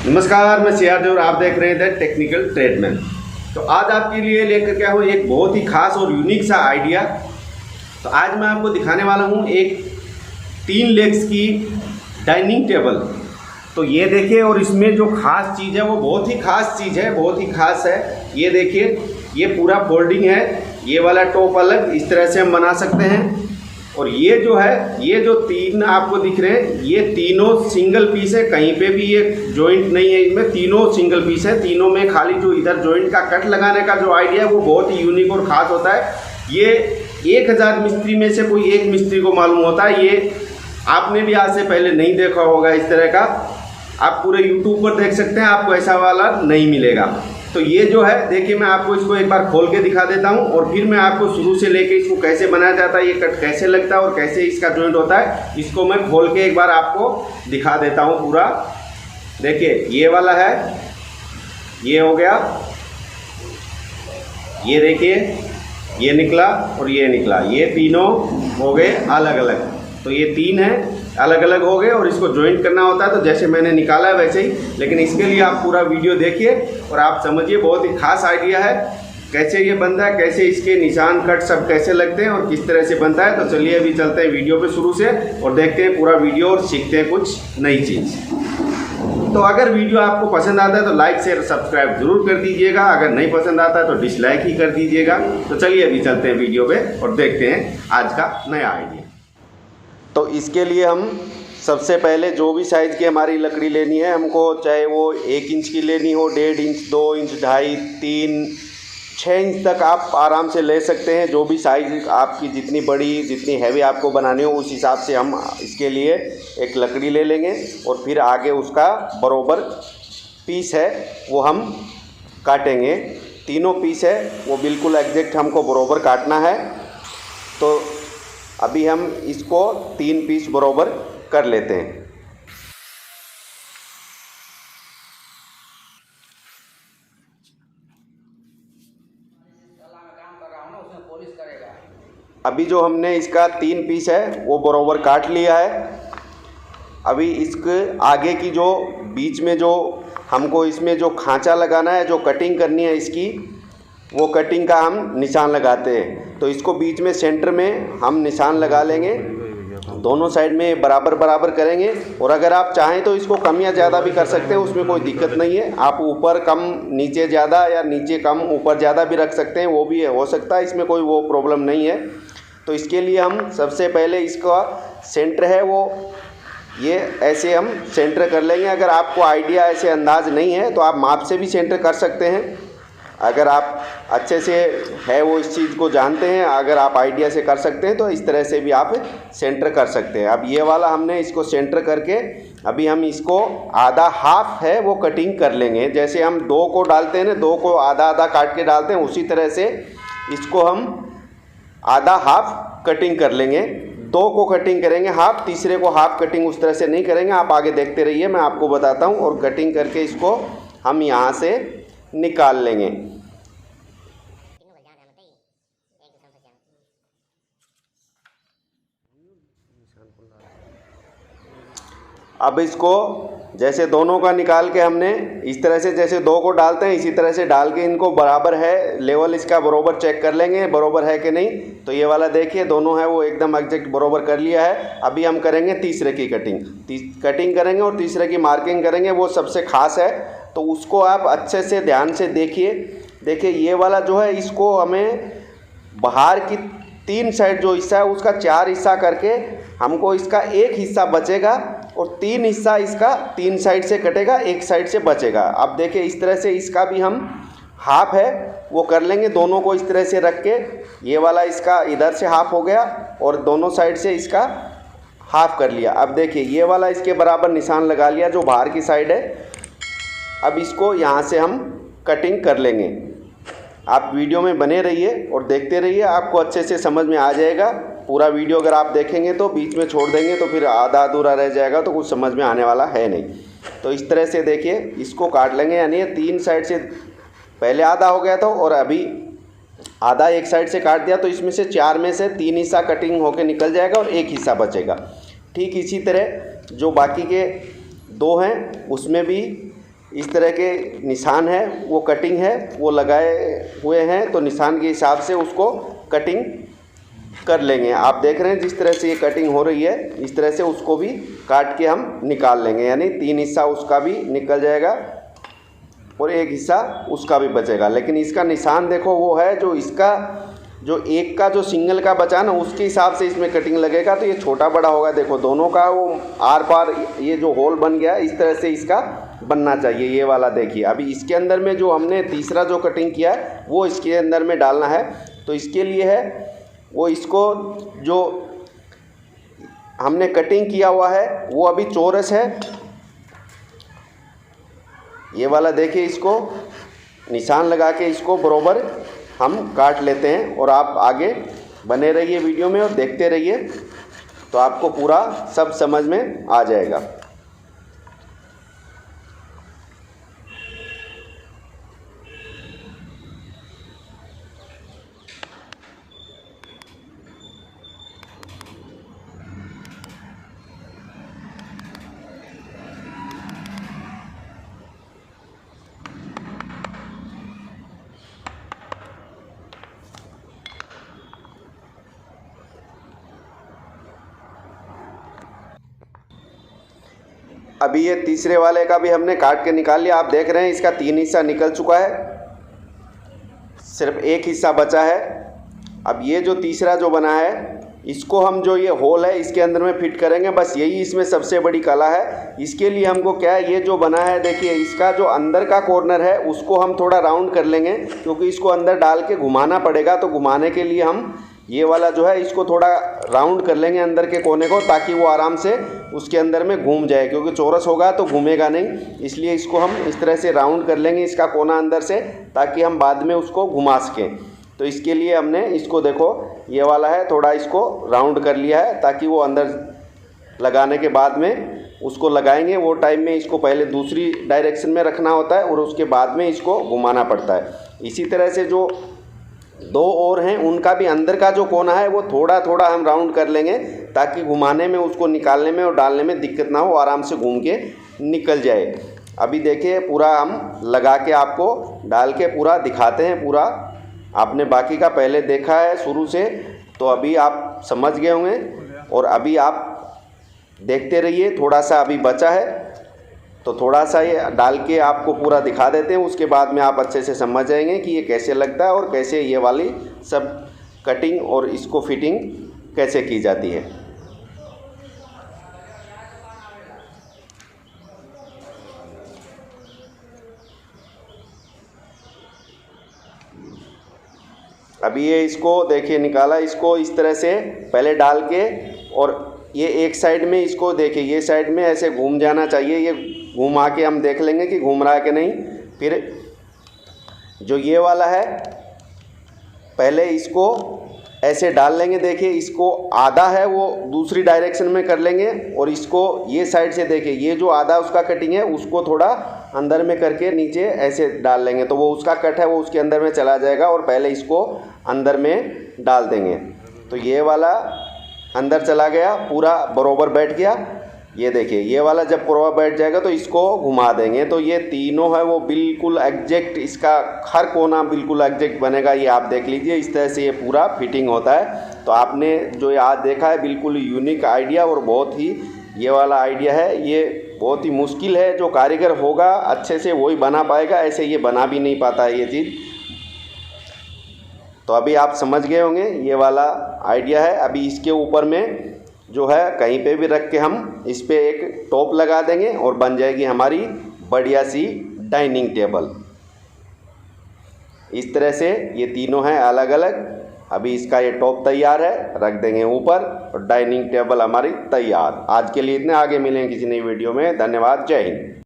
नमस्कार, मैं सीआर और आप देख रहे हैं द टेक्निकल ट्रेडमैन। तो आज आपके लिए लेकर के आया हूँ एक बहुत ही खास और यूनिक सा आइडिया। तो आज मैं आपको दिखाने वाला हूँ एक 3 लेग्स की डाइनिंग टेबल। तो ये देखिए, और इसमें जो खास चीज़ है वो बहुत ही खास चीज़ है, बहुत ही खास है। ये देखिए, ये पूरा फोल्डिंग है, ये वाला टॉप अलग इस तरह से हम बना सकते हैं। और ये जो है, ये जो 3 आपको दिख रहे हैं, ये तीनों सिंगल पीस है, कहीं पे भी ये जॉइंट नहीं है, इनमें तीनों सिंगल पीस है। तीनों में खाली जो इधर जॉइंट का कट लगाने का जो आइडिया है वो बहुत ही यूनिक और ख़ास होता है। ये 1000 मिस्त्री में से कोई एक मिस्त्री को मालूम होता है। ये आपने भी आज से पहले नहीं देखा होगा इस तरह का। आप पूरे यूट्यूब पर देख सकते हैं, आपको ऐसा वाला नहीं मिलेगा। तो ये जो है, देखिए मैं आपको इसको एक बार खोल के दिखा देता हूँ और फिर मैं आपको शुरू से लेके इसको कैसे बनाया जाता है, ये कट कैसे लगता है और कैसे इसका जॉइंट होता है, इसको मैं खोल के एक बार आपको दिखा देता हूँ पूरा। देखिए, ये वाला है, ये हो गया, ये देखिए, ये निकला और ये निकला, ये तीनों हो गए अलग अलग। तो ये 3 है, अलग अलग हो गए और इसको जॉइंट करना होता है तो जैसे मैंने निकाला है वैसे ही। लेकिन इसके लिए आप पूरा वीडियो देखिए और आप समझिए, बहुत ही खास आइडिया है कैसे ये बनता है, कैसे इसके निशान कट सब कैसे लगते हैं और किस तरह से बनता है। तो चलिए अभी चलते हैं वीडियो पे शुरू से और देखते हैं पूरा वीडियो और सीखते हैं कुछ नई चीज़। तो अगर वीडियो आपको पसंद आता है तो लाइक शेयर सब्सक्राइब जरूर कर दीजिएगा, अगर नहीं पसंद आता है तो डिसलाइक ही कर दीजिएगा। तो चलिए अभी चलते हैं वीडियो पे और देखते हैं आज का नया आइडिया। तो इसके लिए हम सबसे पहले जो भी साइज़ की हमारी लकड़ी लेनी है हमको, चाहे वो 1 इंच की लेनी हो, 1.5 इंच, 2 इंच, 2.5, 3, 6 इंच तक आप आराम से ले सकते हैं। जो भी साइज़ आपकी जितनी बड़ी, जितनी हैवी आपको बनानी हो उस हिसाब से हम इसके लिए एक लकड़ी ले लेंगे और फिर आगे उसका बरोबर पीस है वो हम काटेंगे। तीनों पीस है वो बिल्कुल एग्जैक्ट हमको बरोबर काटना है। तो अभी हम इसको 3 पीस बरोबर कर लेते हैं। अभी जो हमने इसका 3 पीस है वो बरोबर काट लिया है। अभी इसके आगे की जो बीच में जो हमको इसमें जो खांचा लगाना है, जो कटिंग करनी है इसकी, वो कटिंग का हम निशान लगाते हैं। तो इसको बीच में सेंटर में हम निशान लगा लेंगे, दोनों साइड में बराबर बराबर करेंगे। और अगर आप चाहें तो इसको कम या ज़्यादा भी कर सकते हैं, उसमें कोई दिक्कत नहीं है। आप ऊपर कम नीचे ज़्यादा या नीचे कम ऊपर ज़्यादा भी रख सकते हैं, वो भी हो सकता है, इसमें कोई वो प्रॉब्लम नहीं है। तो इसके लिए हम सबसे पहले इसका सेंटर है वो ये ऐसे हम सेंटर कर लेंगे। अगर आपको आइडिया ऐसे अंदाज नहीं है तो आप माप से भी सेंटर कर सकते हैं। अगर आप अच्छे से है वो इस चीज़ को जानते हैं, अगर आप आइडिया से कर सकते हैं तो इस तरह से भी आप सेंटर कर सकते हैं। अब ये वाला हमने इसको सेंटर करके अभी हम इसको आधा हाफ है वो कटिंग कर लेंगे। जैसे हम 2 को डालते हैं ना, 2 को आधा आधा काट के डालते हैं, उसी तरह से इसको हम आधा हाफ कटिंग कर लेंगे। 2 को कटिंग करेंगे हाफ, तीसरे को हाफ कटिंग उस तरह से नहीं करेंगे। आप आगे देखते रहिए, मैं आपको बताता हूँ। और कटिंग करके इसको हम यहाँ से निकाल लेंगे। अब इसको जैसे दोनों का निकाल के हमने इस तरह से, जैसे 2 को डालते हैं इसी तरह से डाल के इनको बराबर है, लेवल इसका बरोबर चेक कर लेंगे बरोबर है कि नहीं। तो ये वाला देखिए दोनों है वो एकदम एग्जैक्ट बरोबर कर लिया है। अभी हम करेंगे तीसरे की कटिंग करेंगे और तीसरे की मार्किंग करेंगे, वो सबसे खास है। तो उसको आप अच्छे से ध्यान से देखिए ये वाला जो है, इसको हमें बाहर की 3 साइड जो हिस्सा है उसका 4 हिस्सा करके हमको इसका 1 हिस्सा बचेगा और 3 हिस्सा इसका 3 साइड से कटेगा, 1 साइड से बचेगा। अब देखिए इस तरह से इसका भी हम हाफ है वो कर लेंगे। दोनों को इस तरह से रख के ये वाला इसका इधर से हाफ हो गया और दोनों साइड से इसका हाफ कर लिया। अब देखिए ये वाला इसके बराबर निशान लगा लिया जो बाहर की साइड है। अब इसको यहाँ से हम कटिंग कर लेंगे। आप वीडियो में बने रहिए और देखते रहिए, आपको अच्छे से समझ में आ जाएगा। पूरा वीडियो अगर आप देखेंगे तो बीच में छोड़ देंगे तो फिर आधा अधूरा रह जाएगा, तो कुछ समझ में आने वाला है नहीं। तो इस तरह से देखिए इसको काट लेंगे, यानी 3 साइड से पहले आधा हो गया था और अभी आधा 1 साइड से काट दिया। तो इसमें से 4 में से 3 हिस्सा कटिंग होके निकल जाएगा और 1 हिस्सा बचेगा। ठीक इसी तरह जो बाकी के 2 हैं उसमें भी इस तरह के निशान है, वो कटिंग है वो लगाए हुए हैं, तो निशान के हिसाब से उसको कटिंग कर लेंगे। आप देख रहे हैं जिस तरह से ये कटिंग हो रही है, इस तरह से उसको भी काट के हम निकाल लेंगे, यानी 3 हिस्सा उसका भी निकल जाएगा और 1 हिस्सा उसका भी बचेगा। लेकिन इसका निशान देखो वो है जो इसका जो एक का जो सिंगल का बचा ना, उसके हिसाब से इसमें कटिंग लगेगा, तो ये छोटा बड़ा होगा। देखो दोनों का वो आर पार ये जो होल बन गया इस तरह से इसका बनना चाहिए, ये वाला देखिए। अभी इसके अंदर में जो हमने तीसरा जो कटिंग किया है वो इसके अंदर में डालना है। तो इसके लिए है वो इसको जो हमने कटिंग किया हुआ है वो अभी चौरस है, ये वाला देखिए। इसको निशान लगा के इसको बरोबर हम काट लेते हैं और आप आगे बने रहिए वीडियो में और देखते रहिए, तो आपको पूरा सब समझ में आ जाएगा। अभी ये तीसरे वाले का भी हमने काट के निकाल लिया। आप देख रहे हैं इसका 3 हिस्सा निकल चुका है, सिर्फ 1 हिस्सा बचा है। अब ये जो तीसरा जो बना है इसको हम जो ये होल है इसके अंदर में फिट करेंगे, बस यही इसमें सबसे बड़ी कला है। इसके लिए हमको क्या है, ये जो बना है देखिए, इसका जो अंदर का कॉर्नर है उसको हम थोड़ा राउंड कर लेंगे, क्योंकि इसको अंदर डाल के घुमाना पड़ेगा। तो घुमाने के लिए हम ये वाला जो है इसको थोड़ा राउंड कर लेंगे अंदर के कोने को, ताकि वो आराम से उसके अंदर में घूम जाए, क्योंकि चौरस होगा तो घूमेगा नहीं। इसलिए इसको हम इस तरह से राउंड कर लेंगे इसका कोना अंदर से, ताकि हम बाद में उसको घुमा सकें। तो इसके लिए हमने इसको देखो ये वाला है थोड़ा इसको राउंड कर लिया है, ताकि वो अंदर लगाने के बाद में उसको लगाएंगे वो टाइम में इसको पहले दूसरी डायरेक्शन में रखना होता है और उसके बाद में इसको घुमाना पड़ता है। इसी तरह से जो 2 और हैं उनका भी अंदर का जो कोना है वो थोड़ा थोड़ा हम राउंड कर लेंगे, ताकि घुमाने में उसको निकालने में और डालने में दिक्कत ना हो, आराम से घूम के निकल जाए। अभी देखिए पूरा हम लगा के आपको डाल के पूरा दिखाते हैं। पूरा आपने बाकी का पहले देखा है शुरू से, तो अभी आप समझ गए होंगे। और अभी आप देखते रहिए, थोड़ा सा अभी बचा है तो थोड़ा सा ये डाल के आपको पूरा दिखा देते हैं। उसके बाद में आप अच्छे से समझ जाएंगे कि ये कैसे लगता है और कैसे ये वाली सब कटिंग और इसको फिटिंग कैसे की जाती है। अभी ये इसको देखिए निकाला, इसको इस तरह से पहले डाल के, और ये एक साइड में इसको देखिए, ये साइड में ऐसे घूम जाना चाहिए। ये घुमा के हम देख लेंगे कि घूम रहा है कि नहीं। फिर जो ये वाला है पहले इसको ऐसे डाल लेंगे, देखिए इसको आधा है वो दूसरी डायरेक्शन में कर लेंगे, और इसको ये साइड से देखिए ये जो आधा उसका कटिंग है उसको थोड़ा अंदर में करके नीचे ऐसे डाल लेंगे, तो वो उसका कट है वो उसके अंदर में चला जाएगा, और पहले इसको अंदर में डाल देंगे। तो ये वाला अंदर चला गया, पूरा बरोबर बैठ गया। ये देखिए ये वाला जब बरोबर बैठ जाएगा तो इसको घुमा देंगे, तो ये तीनों है वो बिल्कुल एग्जैक्ट, इसका हर कोना बिल्कुल एग्जैक्ट बनेगा। ये आप देख लीजिए इस तरह से ये पूरा फिटिंग होता है। तो आपने जो आज देखा है बिल्कुल यूनिक आइडिया, और बहुत ही ये वाला आइडिया है, ये बहुत ही मुश्किल है। जो कारीगर होगा अच्छे से वही बना पाएगा, ऐसे ये बना भी नहीं पाता है ये चीज़। तो अभी आप समझ गए होंगे ये वाला आइडिया है। अभी इसके ऊपर में जो है कहीं पे भी रख के हम इस पे एक टॉप लगा देंगे और बन जाएगी हमारी बढ़िया सी डाइनिंग टेबल। इस तरह से ये तीनों हैं अलग अलग। अभी इसका ये टॉप तैयार है, रख देंगे ऊपर, और डाइनिंग टेबल हमारी तैयार। आज के लिए इतने, आगे मिलेंगे किसी नई वीडियो में। धन्यवाद, जय हिंद।